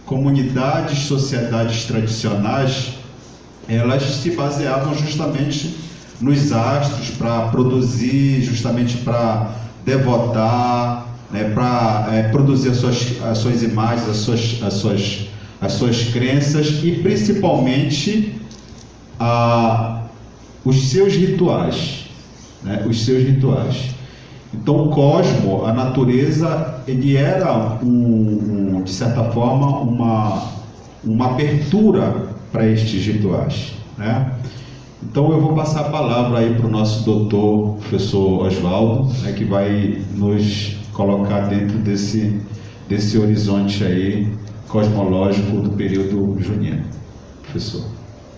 comunidades, sociedades tradicionais, elas se baseavam justamente nos astros para produzir, justamente para devotar, né, para produzir as suas imagens, as suas crenças e principalmente os seus rituais, né, os seus rituais. Então o cosmo, a natureza, ele era de certa forma uma abertura para estes rituais, né? Então eu vou passar a palavra aí para o nosso doutor, professor Oswaldo, né, que vai nos colocar dentro desse horizonte aí cosmológico do período junino. Professor.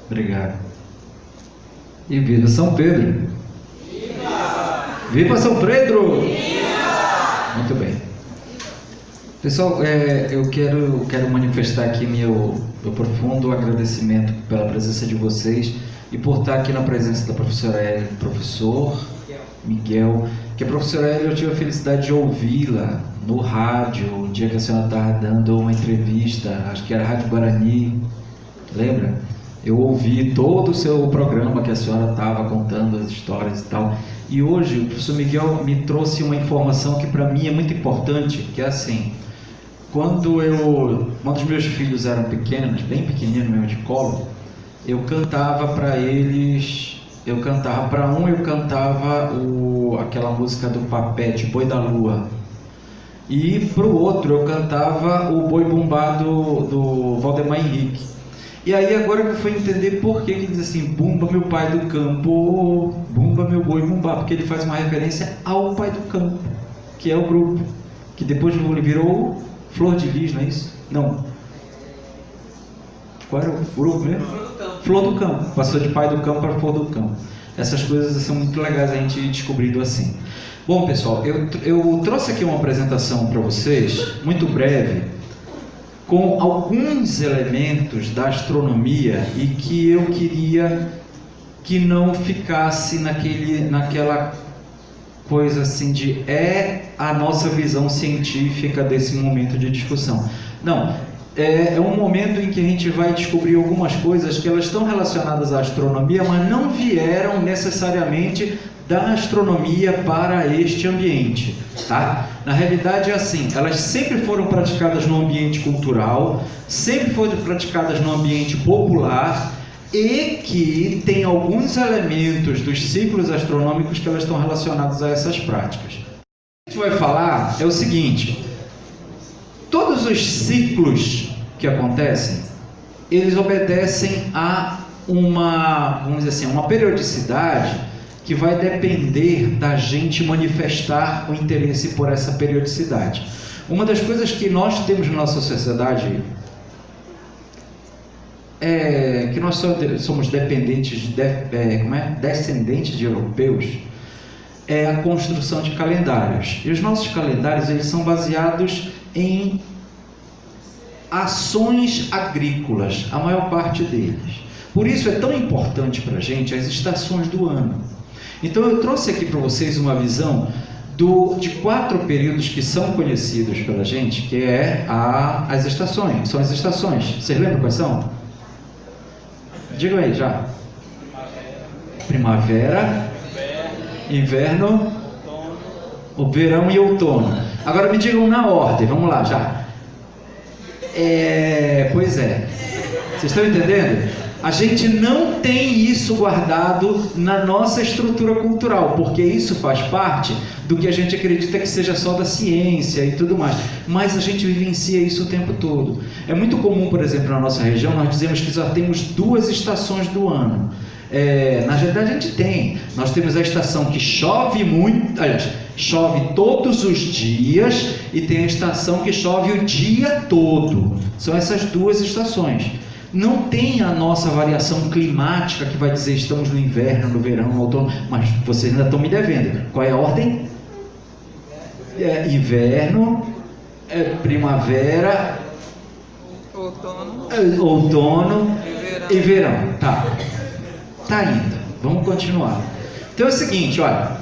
Obrigado. E viva São Pedro! Viva! Viva São Pedro! Viva! Muito bem. Pessoal, eu quero manifestar aqui meu profundo agradecimento pela presença de vocês e por estar aqui na presença da professora Hélia, do professor Miguel, que a professora Hélia, eu tive a felicidade de ouvi-la no rádio, um dia que a senhora estava dando uma entrevista, acho que era Rádio Guarani, lembra? Eu ouvi todo o seu programa que a senhora estava contando as histórias e tal, e hoje o professor Miguel me trouxe uma informação que para mim é muito importante, que é assim: quando os meus filhos eram pequenos, bem pequeninos mesmo, de colo, eu cantava para eles, eu cantava aquela música do Papete, Boi da Lua, e para o outro eu cantava o Boi Bumbá do Valdemar Henrique. E aí agora eu fui entender por que ele diz assim: bumba meu pai do campo, bumba meu boi bumbá, porque ele faz uma referência ao pai do campo, que é o grupo, que depois virou Flor de Lis, não é isso? Não. Qual era o grupo mesmo? Flor do Campo. Passou de pai do campo para Flor do Campo. Essas coisas são muito legais a gente ir descobrindo assim. Bom, pessoal, eu trouxe aqui uma apresentação para vocês, muito breve, com alguns elementos da astronomia e que eu queria que não ficasse naquela coisa assim de a nossa visão científica desse momento de discussão. Não, é um momento em que a gente vai descobrir algumas coisas que elas estão relacionadas à astronomia, mas não vieram necessariamente da astronomia para este ambiente, tá? Na realidade é assim, elas sempre foram praticadas no ambiente cultural, sempre foram praticadas no ambiente popular, e que tem alguns elementos dos ciclos astronômicos que elas estão relacionados a essas práticas. O que a gente vai falar é o seguinte: todos os ciclos que acontecem, eles obedecem a vamos dizer assim, uma periodicidade que vai depender da gente manifestar o interesse por essa periodicidade. Uma das coisas que nós temos na nossa sociedade que nós somos descendentes de europeus, é a construção de calendários. E os nossos calendários, eles são baseados em ações agrícolas, a maior parte deles. Por isso é tão importante para a gente as estações do ano. Então eu trouxe aqui para vocês uma visão de 4 períodos que são conhecidos pela gente, que as estações. São as estações. Vocês lembram quais são? Digam aí já. Primavera, inverno, o verão e outono. Agora me digam na ordem, vamos lá já. Pois é. Vocês estão entendendo? A gente não tem isso guardado na nossa estrutura cultural, porque isso faz parte do que a gente acredita que seja só da ciência e tudo mais, mas a gente vivencia isso o tempo todo. É muito comum, por exemplo, na nossa região, nós dizemos que só temos 2 estações do ano. Na verdade a gente nós temos a estação que chove muito, aliás, chove todos os dias, e tem a estação que chove o dia todo. São essas 2 estações. Não tem a nossa variação climática que vai dizer estamos no inverno, no verão, no outono, mas vocês ainda estão me devendo. Qual é a ordem? Inverno, primavera, outono e verão. Tá indo. Vamos continuar. Então é o seguinte, olha.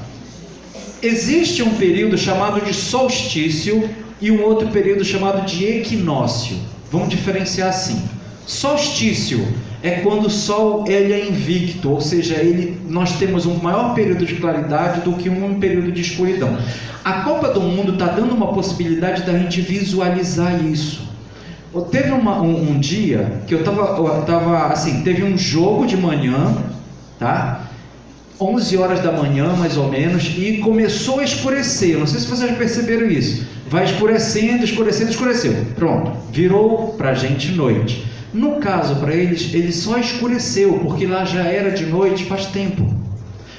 Existe um período chamado de solstício e um outro período chamado de equinócio. Vamos diferenciar assim. Solstício é quando o Sol ele é invicto, ou seja, nós temos um maior período de claridade do que um período de escuridão. A Copa do Mundo está dando uma possibilidade da gente visualizar isso. Teve um dia que eu estava assim, teve um jogo de manhã, tá? 11 horas da manhã, mais ou menos, e começou a escurecer. Não sei se vocês perceberam isso. Vai escurecendo, escurecendo, escureceu. Pronto, virou para a gente noite. No caso, para eles, ele só escureceu, porque lá já era de noite faz tempo.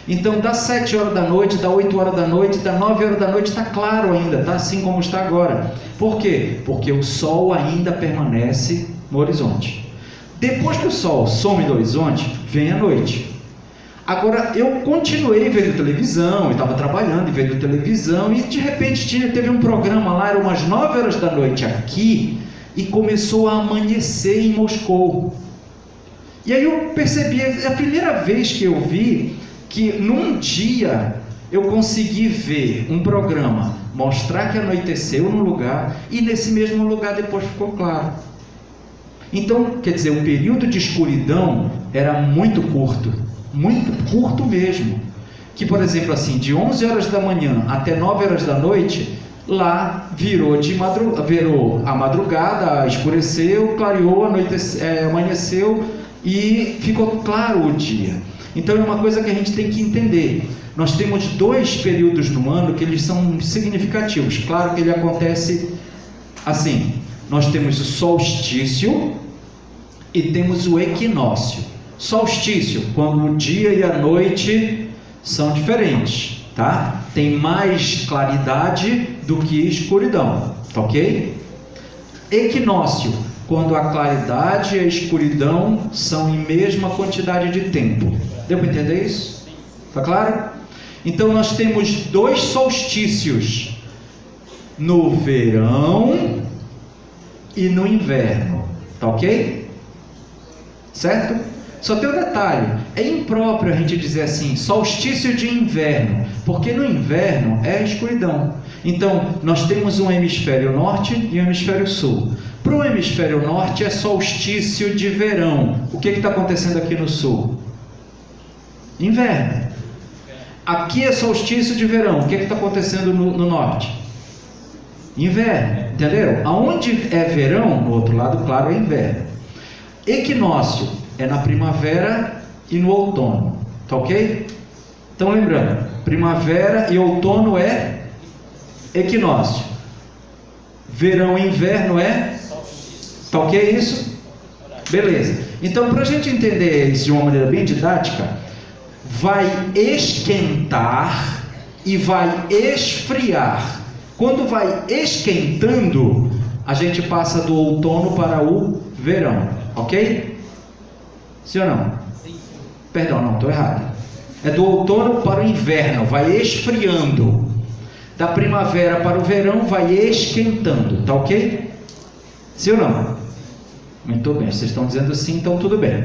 Então, das 7 horas da noite, das 8 horas da noite, das 9 horas da noite, está claro ainda, está assim como está agora. Por quê? Porque o Sol ainda permanece no horizonte. Depois que o Sol some do horizonte, vem a noite. Agora, eu continuei vendo televisão, eu estava trabalhando e vendo televisão, e de repente teve um programa lá, eram umas 9 horas da noite aqui, e começou a amanhecer em Moscou. E aí eu percebi, é a primeira vez que eu vi que num dia eu consegui ver um programa mostrar que anoiteceu no lugar e nesse mesmo lugar depois ficou claro. Então, quer dizer, o período de escuridão era muito curto mesmo. Que, por exemplo, assim, de 11 horas da manhã até 9 horas da noite, lá virou a madrugada, escureceu, clareou, amanheceu e ficou claro o dia. Então é uma coisa que a gente tem que entender. Nós temos 2 períodos no ano que eles são significativos. Claro que ele acontece assim. Nós temos o solstício e temos o equinócio. Solstício, quando o dia e a noite são diferentes, tá? Tem mais claridade do que escuridão, tá ok? Equinócio, quando a claridade e a escuridão são em mesma quantidade de tempo. Deu para entender isso? Tá claro? Então nós temos 2 solstícios, no verão e no inverno, tá ok? Certo? Só tem um detalhe, é impróprio a gente dizer assim, solstício de inverno, porque no inverno é escuridão. Então, nós temos um hemisfério norte e um hemisfério sul. Para o hemisfério norte é solstício de verão. O que está acontecendo aqui no sul? Inverno. Aqui é solstício de verão. O que está acontecendo no norte? Inverno. Entenderam? Aonde é verão, no outro lado, claro, é inverno. Equinócio é na primavera e no outono, tá ok? Então lembrando, primavera e outono é equinócio, verão e inverno é, tá ok isso? Beleza, então para a gente entender isso de uma maneira bem didática, vai esquentar e vai esfriar. Quando vai esquentando, a gente passa do outono para o verão, ok? Sim ou não? Sim. Perdão, não, estou errado. É do outono para o inverno, vai esfriando. Da primavera para o verão, vai esquentando, tá ok? Sim ou não? Muito bem, vocês estão dizendo sim, então tudo bem.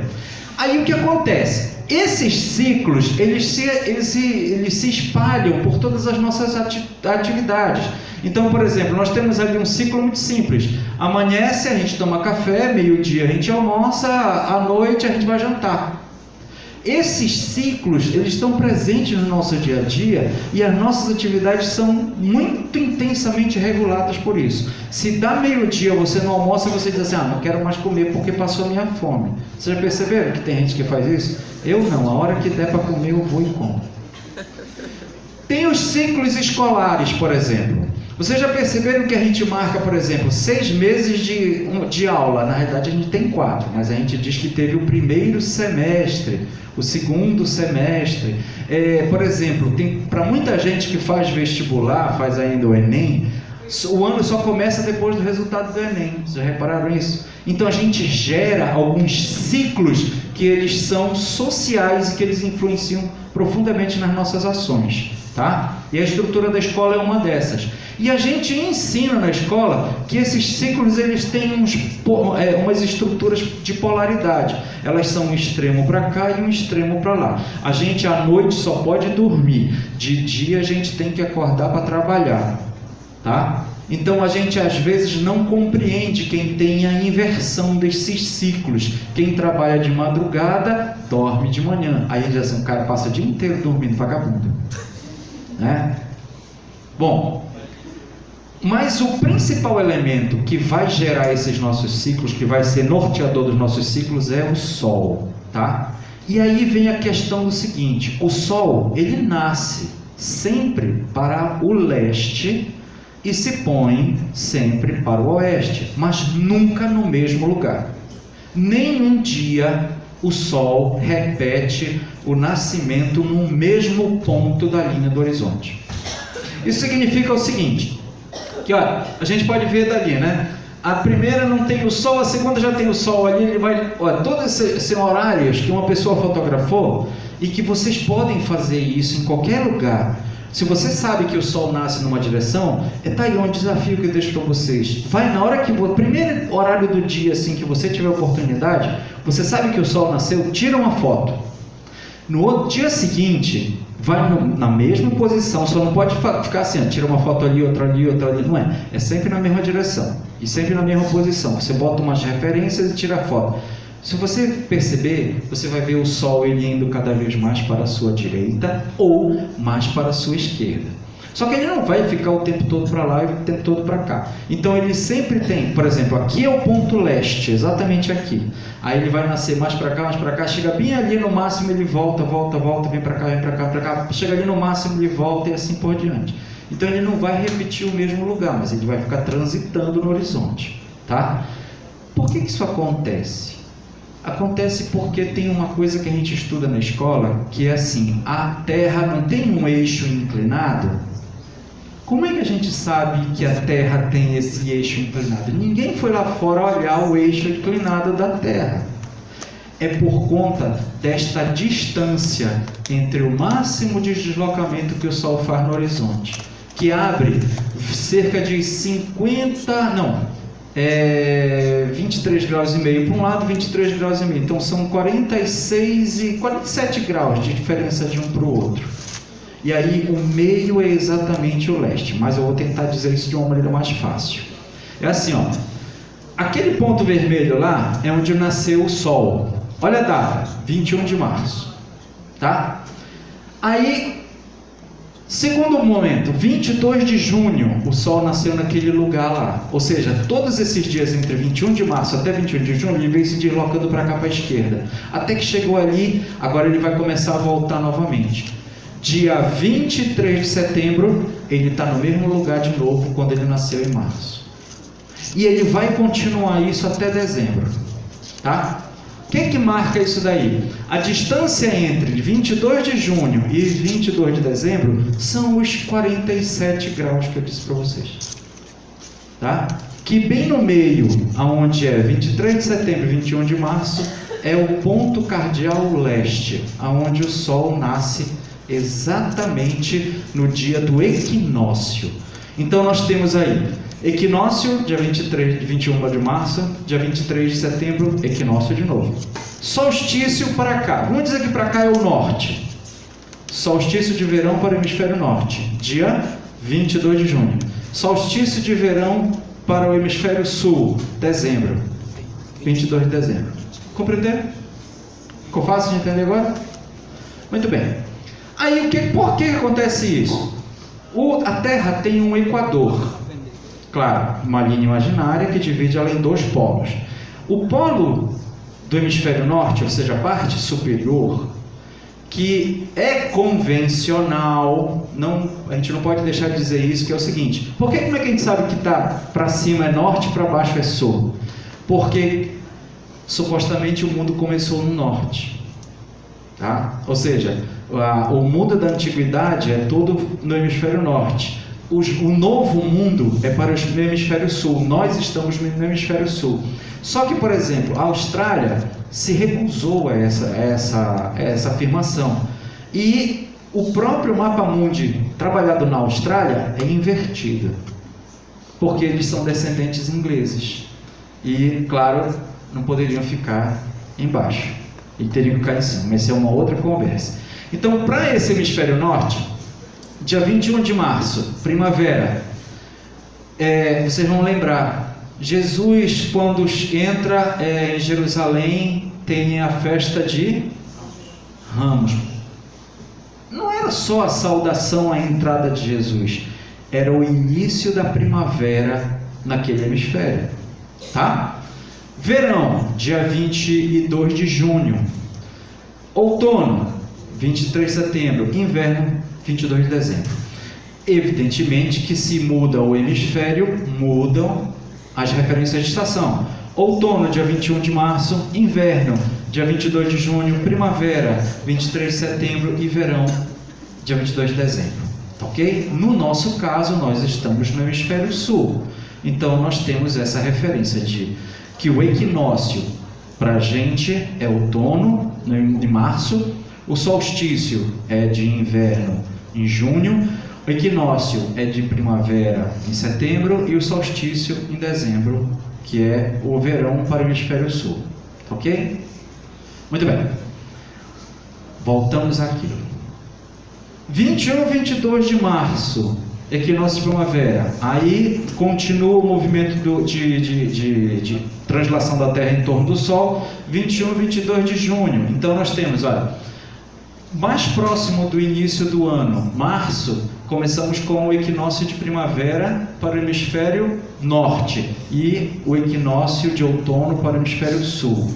Aí o que acontece? Esses ciclos, eles se espalham por todas as nossas atividades. Então, por exemplo, nós temos ali um ciclo muito simples. Amanhece, a gente toma café, meio-dia a gente almoça, à noite a gente vai jantar. Esses ciclos, eles estão presentes no nosso dia a dia e as nossas atividades são muito intensamente reguladas por isso. Se dá meio-dia você não almoça, você diz assim, não quero mais comer porque passou a minha fome. Vocês já perceberam que tem gente que faz isso? Eu não, a hora que der para comer eu vou e como. Tem os ciclos escolares, por exemplo. Vocês já perceberam que a gente marca, por exemplo, 6 meses de aula? Na realidade a gente tem 4, mas a gente diz que teve o primeiro semestre, o segundo semestre. Por exemplo, para muita gente que faz vestibular, faz ainda o Enem, o ano só começa depois do resultado do Enem. Vocês já repararam isso? Então a gente gera alguns ciclos que eles são sociais e que eles influenciam profundamente nas nossas ações, tá? E a estrutura da escola é uma dessas. E a gente ensina na escola que esses ciclos eles têm umas estruturas de polaridade. Elas são um extremo para cá e um extremo para lá. A gente à noite só pode dormir. De dia a gente tem que acordar para trabalhar, tá? Então a gente às vezes não compreende quem tem a inversão desses ciclos. Quem trabalha de madrugada, dorme de manhã. Aí diz assim, o cara passa o dia inteiro dormindo, vagabundo, né? Bom, mas o principal elemento que vai gerar esses nossos ciclos, que vai ser norteador dos nossos ciclos, é o Sol, tá? E aí vem a questão do seguinte: o Sol, ele nasce sempre para o leste e se põe sempre para o oeste, mas nunca no mesmo lugar. Nenhum dia o Sol repete o nascimento no mesmo ponto da linha do horizonte. Isso significa o seguinte, que olha, a gente pode ver dali, né? A primeira não tem o Sol, a segunda já tem o Sol ali, ele vai... Olha, todos esses horários que uma pessoa fotografou, e que vocês podem fazer isso em qualquer lugar. Se você sabe que o Sol nasce numa direção, tá aí um desafio que eu deixo para vocês. Vai na hora que o primeiro horário do dia, assim, que você tiver oportunidade, você sabe que o Sol nasceu, tira uma foto. No outro dia seguinte, vai na mesma posição, só não pode ficar assim, tira uma foto ali, outra ali, outra ali. Não é. É sempre na mesma direção e sempre na mesma posição. Você bota umas referências e tira a foto. Se você perceber, você vai ver o Sol ele indo cada vez mais para a sua direita ou mais para a sua esquerda. Só que ele não vai ficar o tempo todo para lá e o tempo todo para cá. Então ele sempre tem, por exemplo, aqui é o ponto leste, exatamente aqui. Aí ele vai nascer mais para cá, chega bem ali no máximo, ele volta, vem para cá, para cá, chega ali no máximo, ele volta e assim por diante. Então ele não vai repetir o mesmo lugar, mas ele vai ficar transitando no horizonte, tá? Por que isso acontece? Acontece porque tem uma coisa que a gente estuda na escola, que é assim, a Terra não tem um eixo inclinado. Como é que a gente sabe que a Terra tem esse eixo inclinado? Ninguém foi lá fora olhar o eixo inclinado da Terra. É por conta desta distância entre o máximo de deslocamento que o Sol faz no horizonte, que abre cerca de 23 graus e meio para um lado, 23 graus e meio. Então são 46 e 47 graus de diferença de um para o outro. E aí o meio é exatamente o leste, mas eu vou tentar dizer isso de uma maneira mais fácil. É assim, ó. Aquele ponto vermelho lá é onde nasceu o Sol. Olha a data, 21 de março. Tá? Aí, segundo momento, 22 de junho, o Sol nasceu naquele lugar lá. Ou seja, todos esses dias entre 21 de março até 21 de junho, ele veio se deslocando para cá, para a esquerda. Até que chegou ali, agora ele vai começar a voltar novamente. Dia 23 de setembro, ele está no mesmo lugar de novo quando ele nasceu em março. E ele vai continuar isso até dezembro. Tá? O que marca isso daí? A distância entre 22 de junho e 22 de dezembro são os 47 graus que eu disse para vocês. Tá? Que bem no meio, aonde é 23 de setembro e 21 de março, é o ponto cardial leste, aonde o Sol nasce exatamente no dia do equinócio. Então nós temos aí equinócio, dia 21 de março, dia 23 de setembro, equinócio de novo. Solstício para cá, vamos dizer que para cá é o norte. Solstício de verão para o hemisfério norte, dia 22 de junho. Solstício de verão para o hemisfério sul, dezembro, 22 de dezembro. Compreenderam? Ficou fácil de entender agora? Muito bem. Aí, por que acontece isso? A Terra tem um equador, claro, uma linha imaginária que divide ela em dois polos. O polo do hemisfério norte, ou seja, a parte superior, que é convencional, a gente não pode deixar de dizer isso, que é o seguinte: como é que a gente sabe que está para cima é norte e para baixo é sul? Porque supostamente o mundo começou no norte. Tá? Ou seja, o mundo da antiguidade é todo no hemisfério norte. O novo mundo é para o hemisfério sul. Nós estamos no hemisfério sul. Só que, por exemplo, a Austrália se recusou a essa afirmação. E o próprio mapa mundi trabalhado na Austrália é invertido, porque eles são descendentes ingleses. E, claro, não poderiam ficar embaixo. E teriam que ficar em cima, mas essa é uma outra conversa. Então, para esse hemisfério norte, dia 21 de março, primavera, vocês vão lembrar, Jesus, quando entra em Jerusalém, tem a festa de Ramos. Não era só a saudação à entrada de Jesus, era o início da primavera naquele hemisfério, tá? Verão, dia 22 de junho. Outono, 23 de setembro. Inverno, 22 de dezembro. Evidentemente que se muda o hemisfério, mudam as referências de estação. Outono, dia 21 de março. Inverno, dia 22 de junho. Primavera, 23 de setembro. E verão, dia 22 de dezembro. Ok? No nosso caso, nós estamos no hemisfério sul. Então, nós temos essa referência de que o equinócio para a gente é outono, em março. O solstício é de inverno, em junho. O equinócio é de primavera, em setembro. E o solstício, em dezembro, que é o verão para o hemisfério sul. Ok? Muito bem. Voltamos aqui. 21 e 22 de março, equinócio de primavera. Aí continua o movimento de translação da Terra em torno do Sol. 21 e 22 de junho. Então nós temos, olha, mais próximo do início do ano, março, começamos com o equinócio de primavera para o hemisfério norte e o equinócio de outono para o hemisfério sul.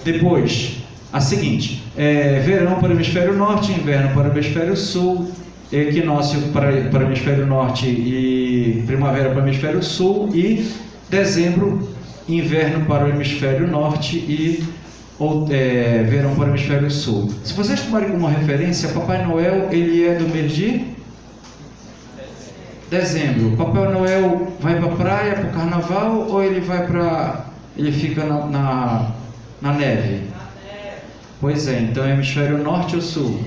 Depois, a seguinte, verão para o hemisfério norte, inverno para o hemisfério sul, equinócio para o hemisfério norte e primavera para o hemisfério sul, e dezembro, inverno para o hemisfério norte e verão para o hemisfério sul. Se vocês tomarem como referência, Papai Noel, ele é do mês de dezembro. Papai Noel vai para a praia, para o carnaval, ou ele fica na neve? Pois é, então é hemisfério norte ou sul?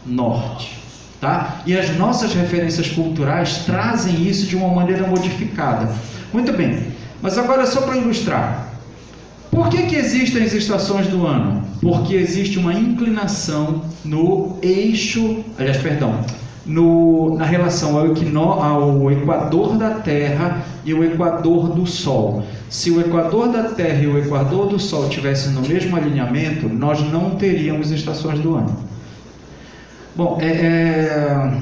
Norte, tá? E as nossas referências culturais trazem isso de uma maneira modificada. Muito bem, mas agora só para ilustrar. Por que existem as estações do ano? Porque existe uma inclinação no eixo, na relação ao equador da Terra e o equador do Sol. Se o equador da Terra e o equador do Sol estivessem no mesmo alinhamento, nós não teríamos estações do ano. Bom,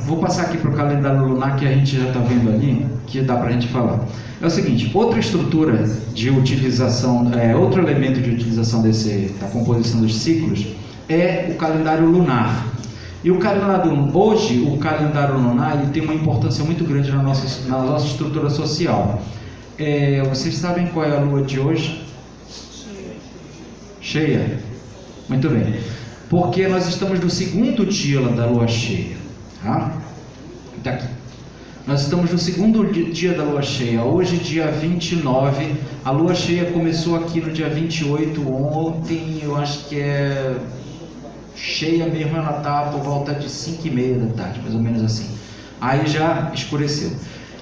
vou passar aqui para o calendário lunar que a gente já está vendo ali, que dá para a gente falar. É o seguinte, outra estrutura de utilização, outro elemento de utilização da composição dos ciclos é o calendário lunar. E hoje o calendário lunar ele tem uma importância muito grande na nossa estrutura social. Vocês sabem qual é a lua de hoje? Cheia. Muito bem. Porque nós estamos no segundo dia da lua cheia. Tá? Daqui. Nós estamos no segundo dia da lua cheia. Hoje, dia 29. A lua cheia começou aqui no dia 28. Ontem, eu acho que cheia mesmo, ela está por volta de 5h30 da tarde, mais ou menos assim. Aí já escureceu.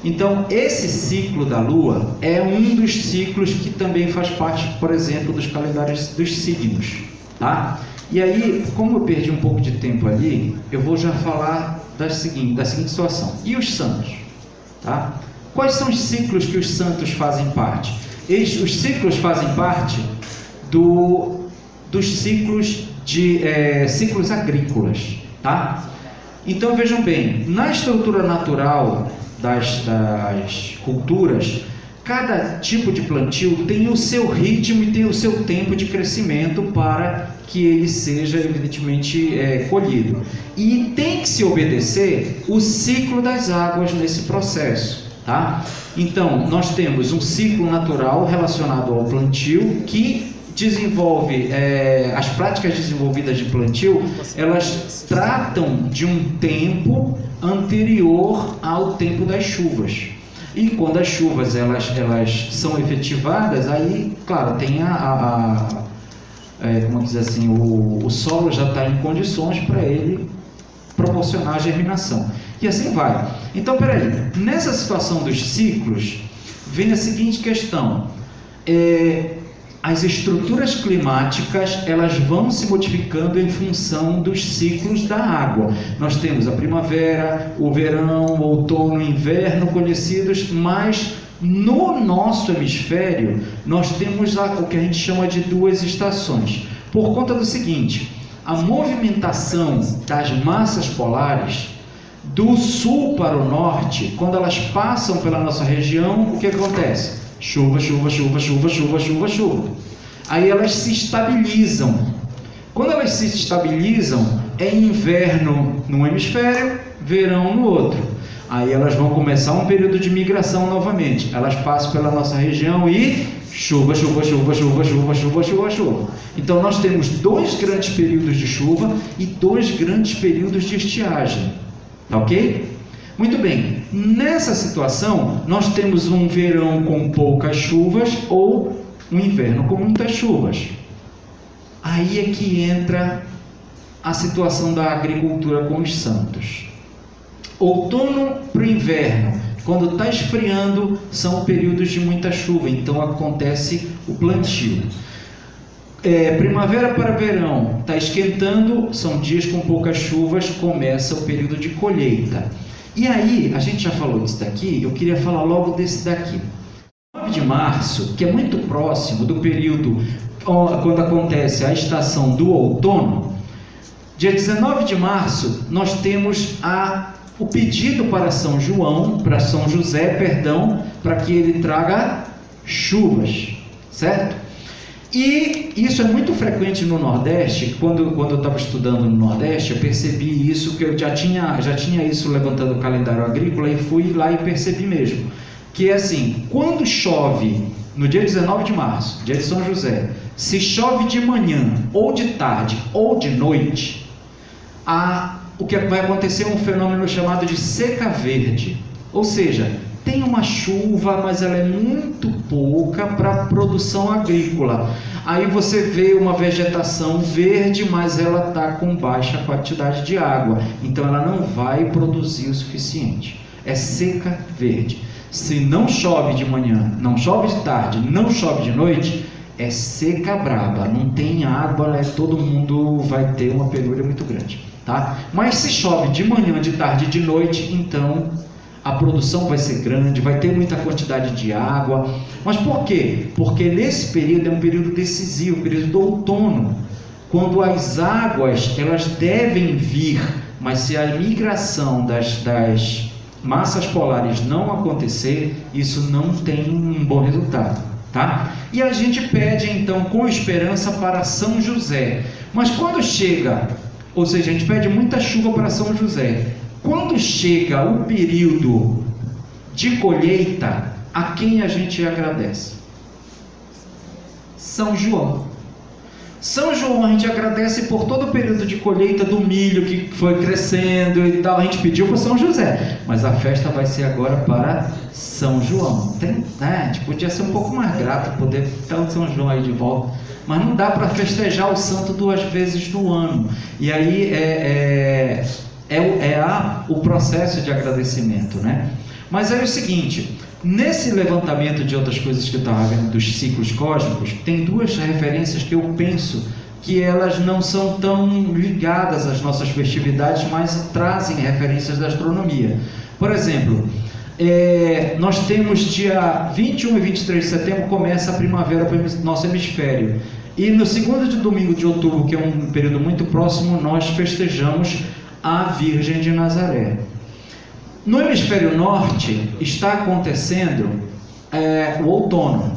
Então, esse ciclo da Lua é um dos ciclos que também faz parte, por exemplo, dos calendários dos signos, tá? E aí, como eu perdi um pouco de tempo ali, eu vou já falar da seguinte situação. E os santos, tá? Quais são os ciclos que os santos fazem parte? Os ciclos fazem parte dos ciclos ciclos agrícolas, tá? Então vejam bem, na estrutura natural das culturas, cada tipo de plantio tem o seu ritmo e tem o seu tempo de crescimento para que ele seja evidentemente colhido, e tem que se obedecer o ciclo das águas nesse processo, tá? Então nós temos um ciclo natural relacionado ao plantio que desenvolve, as práticas desenvolvidas de plantio, elas tratam de um tempo anterior ao tempo das chuvas. E quando as chuvas elas são efetivadas, aí, claro, tem como dizer assim, o solo já está em condições para ele proporcionar a germinação. E assim vai. Então, peraí, nessa situação dos ciclos, vem a seguinte questão. as estruturas climáticas elas vão se modificando em função dos ciclos da água. Nós temos a primavera, o verão, o outono, o inverno conhecidos, mas no nosso hemisfério nós temos o que a gente chama de 2 estações. Por conta do seguinte, a movimentação das massas polares do sul para o norte, quando elas passam pela nossa região, o que acontece? Chuva, chuva, chuva, chuva, chuva, chuva, chuva. Aí elas se estabilizam. Quando elas se estabilizam, é inverno num hemisfério, verão no outro. Aí elas vão começar um período de migração novamente. Elas passam pela nossa região e chuva, chuva, chuva, chuva, chuva, chuva, chuva, chuva. Então nós temos 2 grandes períodos de chuva e 2 grandes períodos de estiagem. Tá ok? Muito bem, nessa situação nós temos um verão com poucas chuvas ou um inverno com muitas chuvas. Aí é que entra a situação da agricultura com os santos. Outono para o inverno, quando está esfriando, são períodos de muita chuva, então acontece o plantio. Primavera para verão, está esquentando, são dias com poucas chuvas, começa o período de colheita. E aí, a gente já falou disso daqui, eu queria falar logo desse daqui. 9 de março, que é muito próximo do período quando acontece a estação do outono, dia 19 de março, nós temos o pedido para São José, para que ele traga chuvas, certo? E isso é muito frequente no Nordeste. Quando eu estava estudando no Nordeste, eu percebi isso, que eu já tinha isso levantando o calendário agrícola, e fui lá e percebi mesmo, que é assim, quando chove no dia 19 de março, dia de São José, se chove de manhã, ou de tarde, ou de noite, o que vai acontecer é um fenômeno chamado de seca verde, ou seja, tem uma chuva, mas ela é muito pouca para a produção agrícola. Aí você vê uma vegetação verde, mas ela está com baixa quantidade de água, então ela não vai produzir o suficiente. É seca verde. Se não chove de manhã, não chove de tarde, não chove de noite, é seca braba, não tem água, todo mundo vai ter uma penúria muito grande, tá? Mas se chove de manhã, de tarde e de noite, então a produção vai ser grande, vai ter muita quantidade de água. Mas por quê? Porque nesse período é um período decisivo, o período do outono, quando as águas elas devem vir, mas se a migração das massas polares não acontecer, isso não tem um bom resultado, tá? E a gente pede então com esperança para São José. Mas quando chega, ou seja, a gente pede muita chuva para São José. Quando chega o período de colheita, a quem a gente agradece? São João. São João a gente agradece por todo o período de colheita do milho que foi crescendo e tal. A gente pediu para São José, mas a festa vai ser agora para São João. A gente podia ser um pouco mais grato, poder ter o São João aí de volta, mas não dá para festejar o santo 2 vezes no ano. E aí o processo de agradecimento, né? Mas é o seguinte, nesse levantamento de outras coisas que eu estava vendo dos ciclos cósmicos, tem 2 referências que eu penso que elas não são tão ligadas às nossas festividades, mas trazem referências da astronomia. Por exemplo, nós temos dia 21 e 23 de setembro, começa a primavera para o nosso hemisfério. E no segundo domingo de outubro, que é um período muito próximo, nós festejamos a Virgem de Nazaré. No hemisfério norte está acontecendo o outono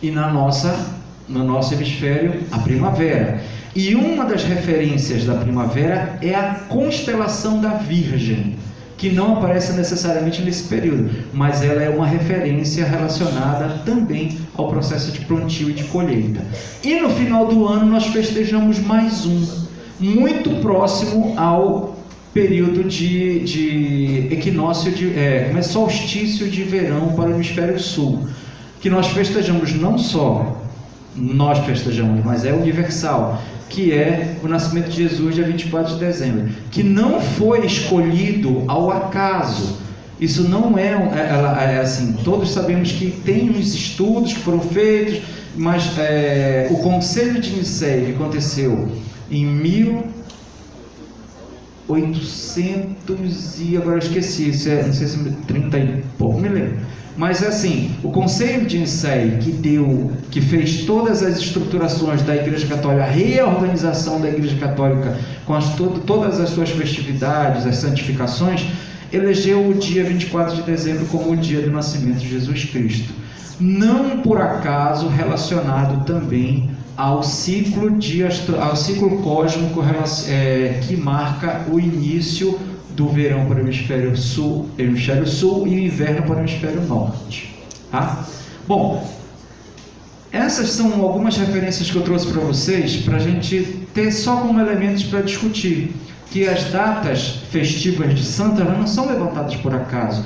e no nosso hemisfério a primavera. E uma das referências da primavera é a constelação da Virgem, que não aparece necessariamente nesse período, mas ela é uma referência relacionada também ao processo de plantio e de colheita. E no final do ano nós festejamos mais muito próximo ao período de equinócio, solstício de verão para o hemisfério sul, que nós festejamos, não só nós festejamos, mas é universal, que é o nascimento de Jesus, dia 24 de dezembro, que não foi escolhido ao acaso. Isso não é assim. Todos sabemos que tem uns estudos que foram feitos, mas o Concílio de Nicéia, que aconteceu em 1800 e agora eu esqueci, não sei se 30 e pouco, me lembro. Mas assim, o Concílio de Nicéia que fez todas as estruturações da Igreja Católica, a reorganização da Igreja Católica com todas as suas festividades, as santificações, elegeu o dia 24 de dezembro como o dia do nascimento de Jesus Cristo. Não por acaso relacionado também ao ciclo cósmico que marca o início do verão para o hemisfério sul e o inverno para o hemisfério norte. Tá? Bom, essas são algumas referências que eu trouxe para vocês, para a gente ter só como elementos para discutir que as datas festivas de Santa não são levantadas por acaso.